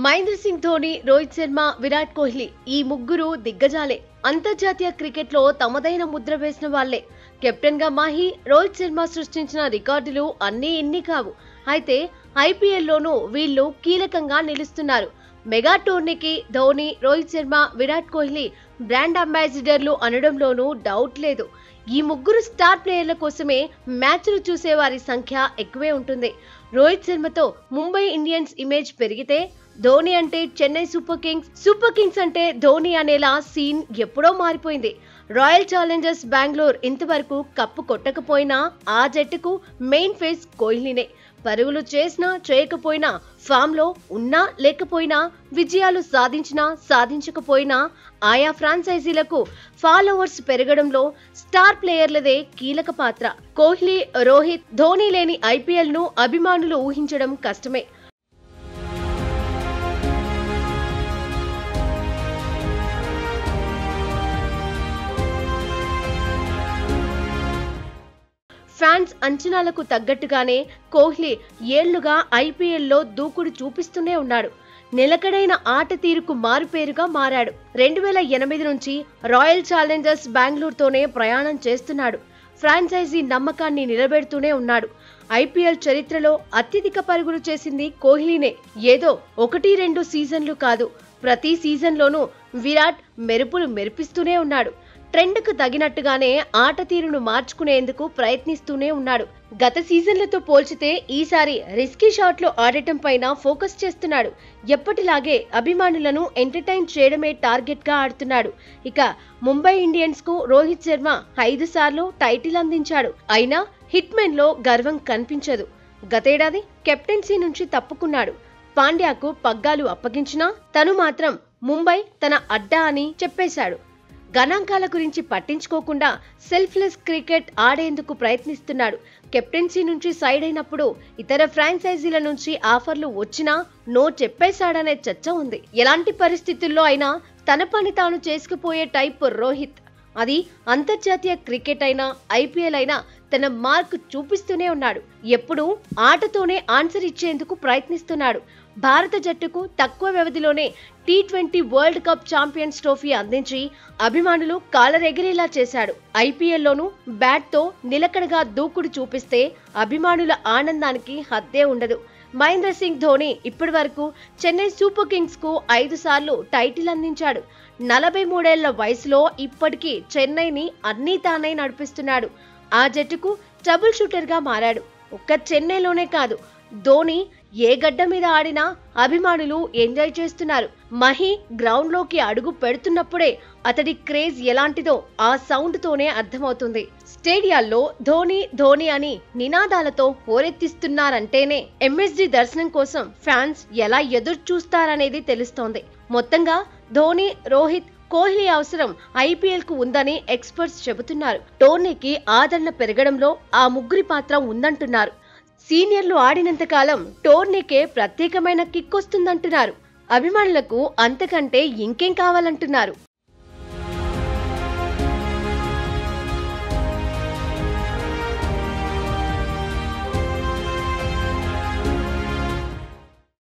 మహేంద్ర సింగ్ ధోని, రోహిత్ శర్మ, విరాట్ కోహ్లీ ఈ ముగ్గురు దిగ్గజాలే. అంతర్జాతీయ క్రికెట్లో తమదైన ముద్ర వేసిన వాళ్లే. కెప్టెన్ గా మాహి, రోహిత్ శర్మ సృష్టించిన రికార్డులు అన్నీ ఇన్ని కావు. అయితే ఐపీఎల్లోనూ వీళ్లు కీలకంగా నిలుస్తున్నారు. మెగా టోర్నీకి ధోని, రోహిత్ శర్మ, విరాట్ కోహ్లీ బ్రాండ్ అంబాసిడర్లు అనడంలోనూ డౌట్ లేదు. ఈ ముగ్గురు స్టార్ ప్లేయర్ల కోసమే మ్యాచ్లు చూసే వారి సంఖ్య ఎక్కువే ఉంటుంది. రోహిత్ శర్మతో ముంబై ఇండియన్స్ ఇమేజ్ పెరిగితే, ధోని అంటే చెన్నై సూపర్ కింగ్స్ అంటే ధోని అనేలా సీన్ ఎప్పుడో మారిపోయింది. రాయల్ ఛాలెంజర్స్ బెంగళూరు ఇంతవరకు కప్పు కొట్టకపోయినా ఆ జట్టుకు మెయిన్ ఫేస్ కోహ్లీనే. పరుగులు చేసినా చేయకపోయినా, ఫామ్ లో ఉన్నా లేకపోయినా, విజయాలు సాధించినా సాధించకపోయినా ఆయా ఫ్రాంచైజీలకు ఫాలోవర్స్ పెరగడంలో స్టార్ ప్లేయర్లదే కీలక పాత్ర. కోహ్లీ, రోహిత్, ధోని లేని ఐపీఎల్ ను అభిమానులు ఊహించడం కష్టమే. ఫ్యాన్స్ అంచనాలకు తగ్గట్టుగానే కోహ్లీ ఏళ్లుగా ఐపీఎల్లో దూకుడు చూపిస్తూనే ఉన్నాడు. నిలకడైన ఆట తీరుకు మారుపేరుగా మారాడు. 2008 నుంచి రాయల్ ఛాలెంజర్స్ బెంగళూరుతోనే ప్రయాణం చేస్తున్నాడు. ఫ్రాంచైజీ నమ్మకాన్ని నిలబెడుతూనే ఉన్నాడు. ఐపీఎల్ చరిత్రలో అత్యధిక పరుగులు చేసింది కోహ్లీనే. ఏదో 1-2 సీజన్లు కాదు, ప్రతి సీజన్లోనూ విరాట్ మెరుపులు మెరిపిస్తూనే ఉన్నాడు. ట్రెండ్కు తగినట్టుగానే ఆట తీరును మార్చుకునేందుకు ప్రయత్నిస్తూనే ఉన్నాడు. గత సీజన్లతో పోల్చితే ఈసారి రిస్కీ షాట్లు ఆడటం పైన ఫోకస్ చేస్తున్నాడు. ఎప్పటిలాగే అభిమానులను ఎంటర్టైన్ చేయడమే టార్గెట్ గా ఆడుతున్నాడు. ఇక ముంబై ఇండియన్స్ కు రోహిత్ శర్మ 5 సార్లు టైటిల్ అందించాడు. అయినా హిట్ మెన్ లో గర్వం కనిపించదు. గతేడాది కెప్టెన్సీ నుంచి తప్పుకున్నాడు. పాండ్యాకు పగ్గాలు అప్పగించినా తను మాత్రం ముంబై తన అడ్డా అని చెప్పేశాడు. గణాంకాల గురించి పట్టించుకోకుండా సెల్ఫ్లెస్ క్రికెట్ ఆడేందుకు ప్రయత్నిస్తున్నాడు. కెప్టెన్సీ నుంచి సైడ్ అయినప్పుడు ఇతర ఫ్రాంచైజీల నుంచి ఆఫర్లు వచ్చినా నో చెప్పేశాడనే చర్చ ఉంది. ఎలాంటి పరిస్థితుల్లో అయినా తన పని తాను చేసుకుపోయే టైప్ రోహిత్. అది అంతర్జాతీయ క్రికెట్ అయినా ఐపీఎల్ అయినా తన మార్క్ చూపిస్తూనే ఉన్నాడు. ఎప్పుడూ ఆటతోనే ఆన్సర్ ఇచ్చేందుకు ప్రయత్నిస్తున్నాడు. భారత జట్టుకు తక్కువ వ్యవధిలోనే T20 world cup champions trophy అందించి అభిమానులు కాలరెగిరేలా చేశాడు. ఐపీఎల్లోనూ బ్యాట్తో నిలకడగా దూకుడు చూపిస్తే అభిమానుల ఆనందానికి హద్దే ఉండదు. మహేంద్ర సింగ్ ధోని ఇప్పటి వరకు చెన్నై సూపర్ కింగ్స్ కు 5 సార్లు టైటిల్ అందించాడు. 43 ఏళ్ల వయసులో ఇప్పటికీ చెన్నైని అన్నీ తానై నడిపిస్తున్నాడు. ఆ జట్టుకు ట్రబుల్ షూటర్ గా మారాడు. ఒక్క చెన్నైలోనే కాదు, ధోని ఏ గడ్డ మీద ఆడినా అభిమానులు ఎంజాయ్ చేస్తున్నారు. మహి గ్రౌండ్ లోకి అడుగు పెడుతున్నప్పుడే అతడి క్రేజ్ ఎలాంటిదో ఆ సౌండ్ తోనే అర్థమవుతుంది. స్టేడియాల్లో ధోని ధోని అని నినాదాలతో హోరెత్తిస్తున్నారంటేనే ఎంఎస్జీ దర్శనం కోసం ఫ్యాన్స్ ఎలా ఎదురు చూస్తారనేది తెలుస్తోంది. మొత్తంగా ధోని, రోహిత్, కోహ్లీ అవసరం ఐపీఎల్ కు ఉందని ఎక్స్పర్ట్స్ చెబుతున్నారు. టోర్నీకి ఆదరణ పెరగడంలో ఆ ముగ్గురి పాత్ర ఉందంటున్నారు. సీనియర్లు ఆడినంత కాలం టోర్నీకే ప్రత్యేకమైన కిక్ వస్తుందంటున్నారు. అభిమానులకు అంతకంటే ఇంకేం కావాలంటున్నారు.